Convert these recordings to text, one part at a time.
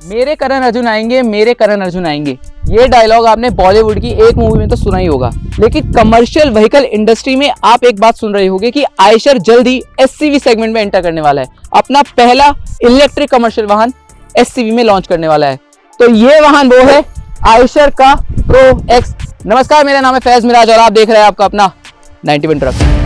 मेरे करण अर्जुन आएंगे, मेरे करण अर्जुन आएंगे, ये डायलॉग आपने बॉलीवुड की एक मूवी में तो सुना ही होगा। लेकिन कमर्शियल व्हीकल इंडस्ट्री में आप एक बात सुन रहे होंगे कि आयशर जल्द ही एससीवी सेगमेंट में एंटर करने वाला है, अपना पहला इलेक्ट्रिक कमर्शियल वाहन एससीवी में लॉन्च करने वाला है। तो ये वाहन वो है आयशर का प्रो एक्स। नमस्कार, मेरा नाम है फैज मिराज और आप देख रहे हैं आपका अपना 91 truck.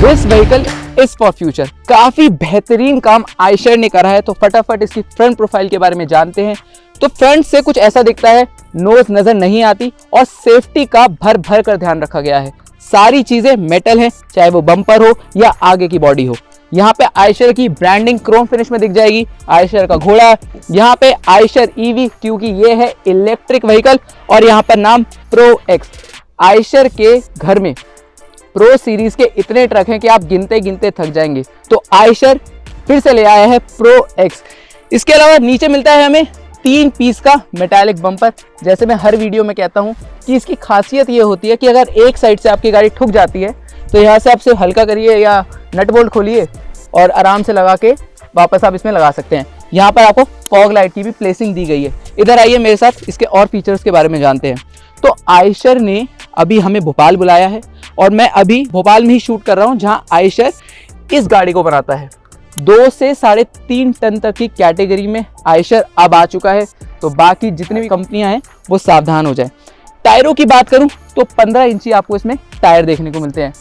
This vehicle is for future. काफी बेहतरीन काम आयशर ने करा है, तो फटाफट इसकी फ्रंट प्रोफाइल के बारे में जानते हैं। तो फ्रंट से कुछ ऐसा दिखता है, नोज नजर नहीं आती और सेफ्टी का भर भर कर ध्यान रखा गया है। सारी चीजें मेटल हैं, चाहे वो बम्पर हो या आगे की बॉडी हो। यहाँ पे आयशर की ब्रांडिंग क्रोम फिनिश में दिख जाएगी, आयशर का घोड़ा, यहाँ पे आयशर ईवी क्योंकि ये है इलेक्ट्रिक व्हीकल, और यहाँ पर नाम प्रो एक्स। आयशर के घर में प्रो सीरीज के इतने ट्रक हैं कि आप गिनते गिनते थक जाएंगे, तो आयशर फिर से ले आया है प्रो एक्स। इसके अलावा नीचे मिलता है हमें 3 पीस का मेटालिक बम्पर। जैसे मैं हर वीडियो में कहता हूं कि इसकी खासियत ये होती है कि अगर एक साइड से आपकी गाड़ी ठुक जाती है तो यहाँ से आप सिर्फ हल्का करिए या नट बोल्ट खोलिए और आराम से लगा के वापस आप इसमें लगा सकते हैं। यहाँ पर आपको फॉग लाइट की भी प्लेसिंग दी गई है। इधर आइए मेरे साथ, इसके और फीचर्स के बारे में जानते हैं। तो आयशर ने अभी हमें भोपाल बुलाया है और मैं अभी भोपाल में ही शूट कर रहा हूं, जहां आयशर इस गाड़ी को बनाता है। 2 से 3.5 टन तक की कैटेगरी में आयशर अब आ चुका है, तो बाकी जितनी भी कंपनियां हैं वो सावधान हो जाए। टायरों की बात करूं तो 15 इंची आपको इसमें टायर देखने को मिलते हैं।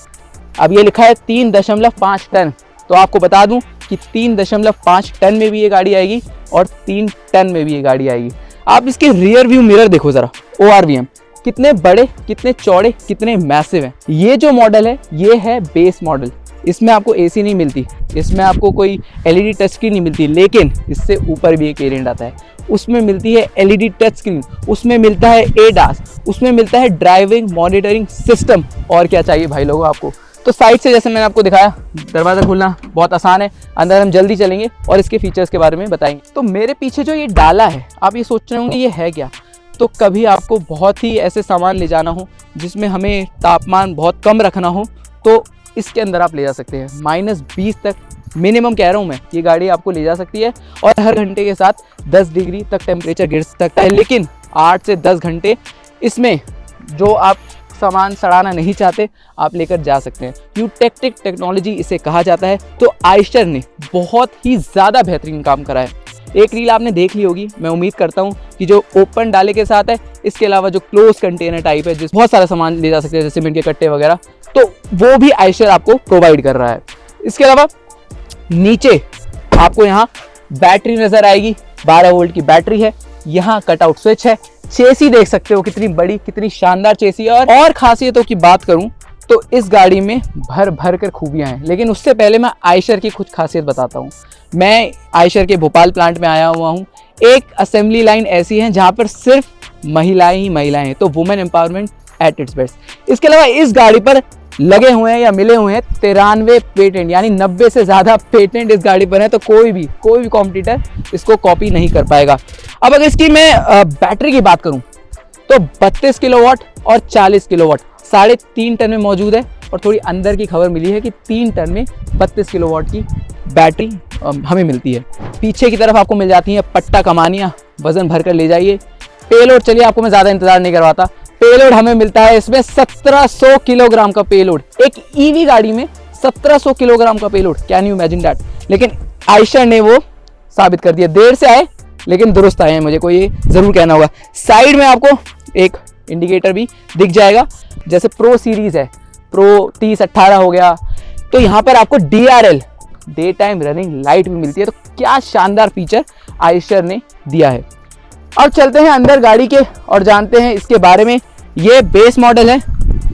अब ये लिखा है 3.5 टन, तो आपको बता दूं कि 3.5 टन में भी ये गाड़ी आएगी और 3 टन में भी ये गाड़ी आएगी। आप इसके रियर व्यू मिरर देखो जरा, ORVM कितने बड़े, कितने चौड़े, कितने मैसिव हैं। ये जो मॉडल है ये है बेस मॉडल, इसमें आपको एसी नहीं मिलती, इसमें आपको कोई LED टच स्क्रीन नहीं मिलती, लेकिन इससे ऊपर भी एक वेरिएंट आता है, उसमें मिलती है LED टच स्क्रीन, उसमें मिलता है ADAS, उसमें मिलता है ड्राइविंग मॉनिटरिंग सिस्टम। और क्या चाहिए भाई लोगों आपको। तो साइड से जैसे मैंने आपको दिखाया, दरवाज़ा खोलना बहुत आसान है, अंदर हम जल्दी चलेंगे और इसके फीचर्स के बारे में बताएंगे। तो मेरे पीछे जो ये डाला है, आप ये सोच रहे होंगे ये है क्या। तो कभी आपको बहुत ही ऐसे सामान ले जाना हो जिसमें हमें तापमान बहुत कम रखना हो, तो इसके अंदर आप ले जा सकते हैं। -20 तक मिनिमम कह रहा हूँ मैं, ये गाड़ी आपको ले जा सकती है और हर घंटे के साथ 10 डिग्री तक टेम्परेचर गिर सकता है। लेकिन 8 से 10 घंटे इसमें जो आप सामान सड़ाना नहीं चाहते आप लेकर जा सकते हैं। यूटेक्टिक टेक्नोलॉजी इसे कहा जाता है। तो आयशर ने बहुत ही ज़्यादा बेहतरीन काम करा है। एक रील आपने देख ली होगी, मैं उम्मीद करता हूँ कि जो ओपन डाले के साथ है, इसके अलावा जो क्लोज कंटेनर टाइप है जिस बहुत सारा सामान ले जा सकते हैं जैसे सीमेंट के कट्टे वगैरह, तो वो भी आयशर आपको प्रोवाइड कर रहा है। इसके अलावा नीचे आपको यहाँ बैटरी नजर आएगी, 12 वोल्ट की बैटरी है, यहाँ कटआउट स्विच है। चेसी देख सकते हो कितनी बड़ी, कितनी शानदार चेसी है। और खासियतों की बात करूं तो इस गाड़ी में भर भर कर खूबियां हैं, लेकिन उससे पहले मैं आयशर की कुछ खासियत बताता हूं। मैं आयशर के भोपाल प्लांट में आया हुआ हूं। एक असेंबली लाइन ऐसी है जहां पर सिर्फ महिलाएं ही महिलाएं हैं, तो women empowerment at its best. इसके अलावा इस गाड़ी पर लगे हुए हैं या मिले हुए हैं 93 पेटेंट, यानी 90 से ज़्यादा पेटेंट इस गाड़ी पर है। तो कोई भी कॉम्पिटिटर इसको कॉपी नहीं कर पाएगा। अब अगर इसकी मैं बैटरी की बात करूं तो 32 किलोवाट और 40 किलोवाट 3.5 टन में मौजूद है। और थोड़ी अंदर की खबर मिली है कि 3 टन में 32 किलोवाट की बैटरी हमें मिलती है। पीछे की तरफ आपको मिल जाती हैं पट्टा कमानियाँ, वजन भर कर ले जाइए। पेलोड, चलिए आपको मैं ज़्यादा इंतजार नहीं करवाता, पेलोड हमें मिलता है इसमें 1700 किलोग्राम का पेलोड। एक ईवी गाड़ी में 1700 किलोग्राम का payload, can you imagine that. लेकिन आयशर ने वो साबित कर दिया। देर से आए लेकिन दुरुस्त आए हैं, मुझे को ये जरूर कहना होगा। साइड में आपको एक इंडिकेटर भी दिख जाएगा, जैसे प्रो सीरीज है, प्रो 3018 हो गया, तो यहाँ पर आपको DRL day time running light भी मिलती है। तो क्या शानदार फीचर आयशर ने दिया है। अब चलते हैं अंदर गाड़ी के और जानते हैं इसके बारे में। ये बेस मॉडल है,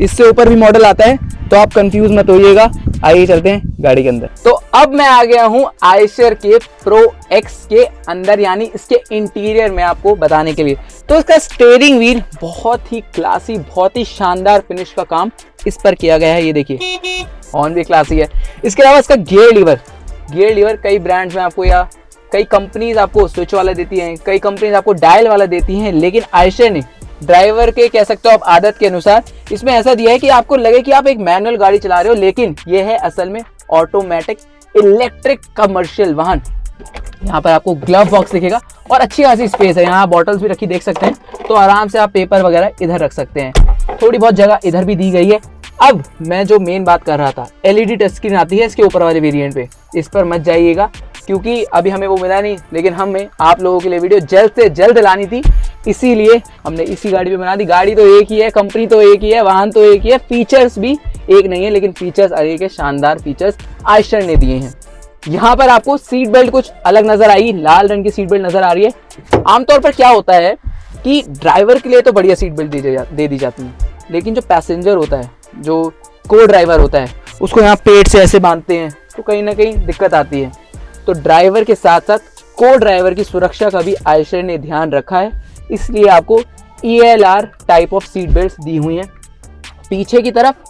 इससे ऊपर भी मॉडल आता है, तो आप कंफ्यूज मत होइएगा। आइए चलते हैं गाड़ी के अंदर। तो अब मैं आ गया हूं आयशर के प्रो एक्स के अंदर, यानी इसके इंटीरियर में आपको बताने के लिए। तो इसका स्टीयरिंग व्हील बहुत ही क्लासी, बहुत ही शानदार फिनिश का काम इस पर किया गया है। ये देखिए, हॉर्न भी क्लासी है। इसके अलावा इसका गियर लीवर गियर लीवर कई ब्रांड्स में आपको या कई कंपनीज आपको स्विच वाला देती हैं, कई कंपनीज आपको डायल वाला देती हैं, लेकिन आयशर ने ड्राइवर के कह सकते हो आप आदत के अनुसार इसमें ऐसा दिया है कि आपको लगे कि आप एक मैनुअल गाड़ी चला रहे हो, लेकिन ये है असल में ऑटोमेटिक इलेक्ट्रिक कमर्शियल वाहन। यहाँ पर आपको ग्लव बॉक्स दिखेगा और अच्छी खासी स्पेस है, यहाँ बॉटल्स भी रखी देख सकते हैं, तो आराम से आप पेपर वगैरह इधर रख सकते हैं। थोड़ी बहुत जगह इधर भी दी गई है। अब मैं जो मेन बात कर रहा था, एलईडी टच स्क्रीन आती है इसके ऊपर वाले वेरिएंट पे, इस पर मत जाइएगा क्योंकि अभी हमें वो मिला नहीं, लेकिन हमें आप लोगों के लिए वीडियो जल्द से जल्द लानी थी, इसीलिए हमने इसी गाड़ी पे बना दी। गाड़ी तो एक ही है, कंपनी तो एक ही है, वाहन तो एक ही है, फीचर्स भी एक नहीं है, लेकिन फीचर्स अरे के शानदार फीचर्स आयशर ने दिए हैं। यहाँ पर आपको सीट बेल्ट कुछ अलग नजर आएगी, लाल रंग की सीट बेल्ट नजर आ रही है। आमतौर पर क्या होता है कि ड्राइवर के लिए तो बढ़िया सीट बेल्ट दे दी जाती है, लेकिन जो पैसेंजर होता है, जो को ड्राइवर होता है, उसको यहाँ पेट से ऐसे बांधते हैं तो कहीं ना कहीं दिक्कत आती है। तो ड्राइवर के साथ साथ को ड्राइवर की सुरक्षा का भी आयशर ने ध्यान रखा है, इसलिए आपको ELR type of seat belt दी हुई हैं। पीछे की तरफ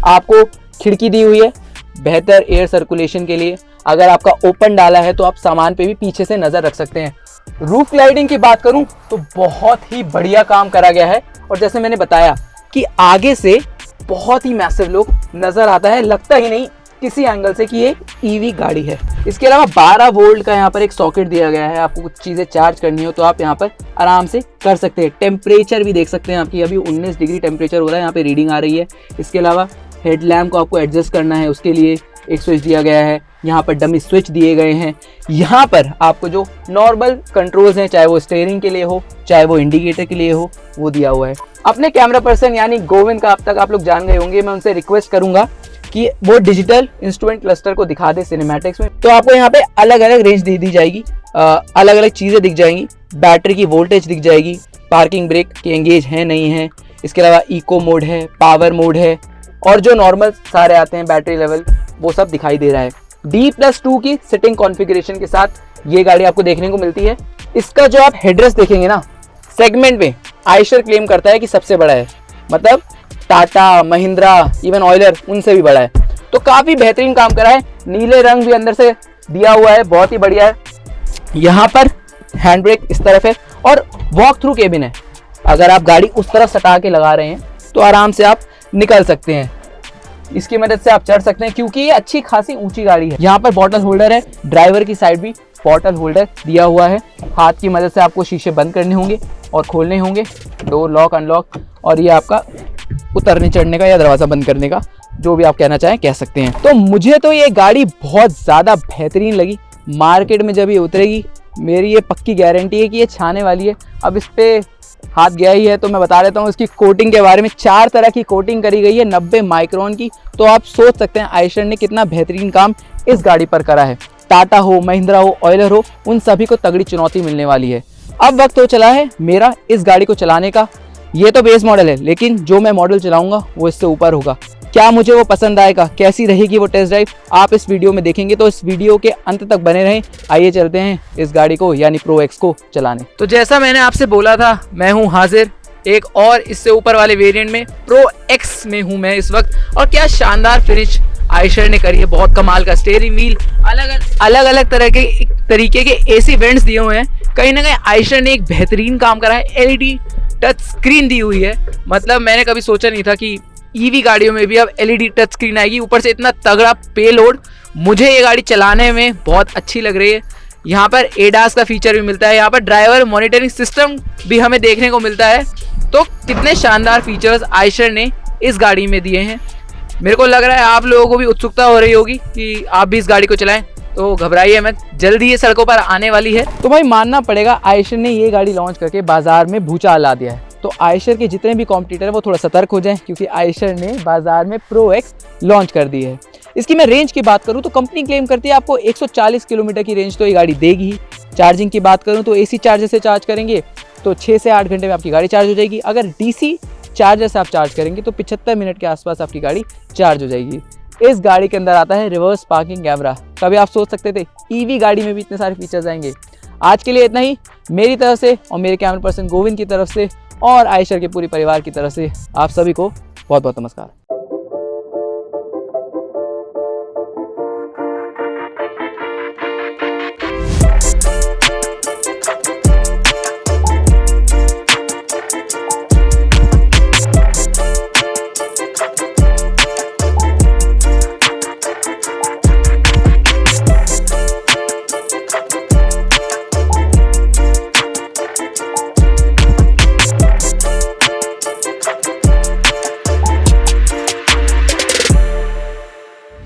आपको खिड़की दी हुई है बेहतर एयर सर्कुलेशन के लिए। अगर आपका ओपन डाला है तो आप सामान पे भी पीछे से नजर रख सकते हैं। रूफ ग्लाइडिंग की बात करूं तो बहुत ही बढ़िया काम करा गया है, और जैसे मैंने बताया कि आगे से बहुत ही मैसिव लुक नजर आता है, लगता ही नहीं किसी एंगल से कि ये ईवी गाड़ी है। इसके अलावा 12 वोल्ट का यहाँ पर एक सॉकेट दिया गया है, आपको कुछ चीज़ें चार्ज करनी हो तो आप यहाँ पर आराम से कर सकते हैं। टेम्परेचर भी देख सकते हैं, आपकी अभी 19 डिग्री टेम्परेचर हो रहा है, यहाँ पे रीडिंग आ रही है। इसके अलावा हेडलैम्प को आपको एडजस्ट करना है, उसके लिए एक स्विच दिया गया है, यहाँ पर डमी स्विच दिए गए हैं। यहाँ पर आपको जो नॉर्मल कंट्रोल्स हैं, चाहे वो स्टीयरिंग के लिए हो, चाहे वो इंडिकेटर के लिए हो, वो दिया हुआ है। अपने कैमरा पर्सन यानी गोविंद का अब तक आप लोग जान गए होंगे, मैं उनसे रिक्वेस्ट करूंगा कि वो डिजिटल इंस्ट्रूमेंट क्लस्टर को दिखा दे सिनेमैटिक्स में। तो आपको यहाँ पे अलग अलग रेंज दी जाएगी, अलग अलग चीज़ें दिख जाएंगी, बैटरी की वोल्टेज दिख जाएगी, पार्किंग ब्रेक के एंगेज है नहीं है, इसके अलावा इको मोड है, पावर मोड है, और जो नॉर्मल सारे आते हैं बैटरी लेवल, वो सब दिखाई दे रहा है। D+2 की सिटिंग कॉन्फ़िगरेशन के साथ ये गाड़ी आपको देखने को मिलती है। इसका जो आप हेडरेस्ट देखेंगे ना, सेगमेंट में आयशर क्लेम करता है कि सबसे बड़ा है, मतलब टाटा, महिंद्रा, इवन ऑयलर उनसे भी बड़ा है। तो काफ़ी बेहतरीन काम करा है। नीले रंग भी अंदर से दिया हुआ है, बहुत ही बढ़िया है। यहाँ पर हैंड ब्रेक इस तरफ है और वॉक थ्रू केबिन है। अगर आप गाड़ी उस तरफ सटा के लगा रहे हैं तो आराम से आप निकल सकते हैं, इसकी मदद से आप चढ़ सकते हैं, क्योंकि ये अच्छी खासी ऊंची गाड़ी है। यहाँ पर बॉटल होल्डर है, ड्राइवर की साइड भी बॉटल होल्डर दिया हुआ है। हाथ की मदद से आपको शीशे बंद करने होंगे और खोलने होंगे, डोर लॉक अनलॉक, और ये आपका उतरने चढ़ने का या दरवाज़ा बंद करने का, जो भी आप कहना चाहें कह सकते हैं। तो मुझे तो ये गाड़ी बहुत ज़्यादा बेहतरीन लगी। मार्केट में जब ये उतरेगी, मेरी ये पक्की गारंटी है कि ये छाने वाली है। अब इस पर हाथ गया ही है तो मैं बता देता हूँ इसकी कोटिंग के बारे में। 4 तरह की कोटिंग करी गई है 90 माइक्रोन की। तो आप सोच सकते हैं आयशर ने कितना बेहतरीन काम इस गाड़ी पर करा है। टाटा हो, महिंद्रा हो, ऑयलर हो, उन सभी को तगड़ी चुनौती मिलने वाली है। अब वक्त हो चला है मेरा इस गाड़ी को चलाने का। ये तो बेस मॉडल है, लेकिन जो मैं मॉडल चलाऊंगा वो इससे ऊपर होगा। क्या मुझे वो पसंद आएगा, कैसी रहेगी वो टेस्ट ड्राइव, आप इस वीडियो में देखेंगे, तो इस वीडियो के अंत तक बने रहें। आइए चलते हैं इस गाड़ी को यानी प्रो एक्स को चलाने। तो जैसा मैंने आपसे बोला था, मैं हूँ हाजिर एक और इससे ऊपर वाले वेरिएंट में, प्रो एक्स में हूँ मैं इस वक्त। और क्या शानदार फिनिश आयशर ने करी है, बहुत कमाल का स्टीयरिंग व्हील, अलग अलग तरीके के AC वेंट्स दिए हुए हैं। कहीं ना कहीं आयशर ने एक बेहतरीन काम करा है। LED टच स्क्रीन दी हुई है, मतलब मैंने कभी सोचा नहीं था कि ईवी गाड़ियों में भी अब LED टच स्क्रीन आएगी, ऊपर से इतना तगड़ा पेलोड। मुझे ये गाड़ी चलाने में बहुत अच्छी लग रही है। यहाँ पर ADAS का फीचर भी मिलता है, यहाँ पर ड्राइवर मॉनिटरिंग सिस्टम भी हमें देखने को मिलता है। तो कितने शानदार फीचर्स आयशर ने इस गाड़ी में दिए हैं। मेरे को लग रहा है आप लोगों को भी उत्सुकता हो रही होगी कि आप भी इस गाड़ी को चलाएं, तो घबराइए मत, जल्दी ये सड़कों पर आने वाली है। तो भाई मानना पड़ेगा, आयशर ने ये गाड़ी लॉन्च करके बाजार में भूचाल ला दिया है। तो आयशर के जितने भी कॉम्पिटिटर है वो थोड़ा सतर्क हो जाएं, क्योंकि आयशर ने बाजार में प्रो एक्स लॉन्च कर दी है। इसकी मैं रेंज की बात करूं तो कंपनी क्लेम करती है आपको 140 किलोमीटर की रेंज तो ये गाड़ी देगी ही। चार्जिंग की बात करूं तो AC चार्जर से चार्ज करेंगे तो 6 से 8 घंटे में आपकी गाड़ी चार्ज हो जाएगी। अगर DC चार्जर से आप चार्ज करेंगे तो 75 मिनट के आसपास आपकी गाड़ी चार्ज हो जाएगी। इस गाड़ी के अंदर आता है रिवर्स पार्किंग कैमरा। कभी आप सोच सकते थे ईवी गाड़ी में भी इतने सारे फीचर्स आएंगे। आज के लिए इतना ही, मेरी तरफ से और मेरे कैमरा पर्सन गोविंद की तरफ से और आयशर के पूरे परिवार की तरफ से आप सभी को बहुत बहुत नमस्कार।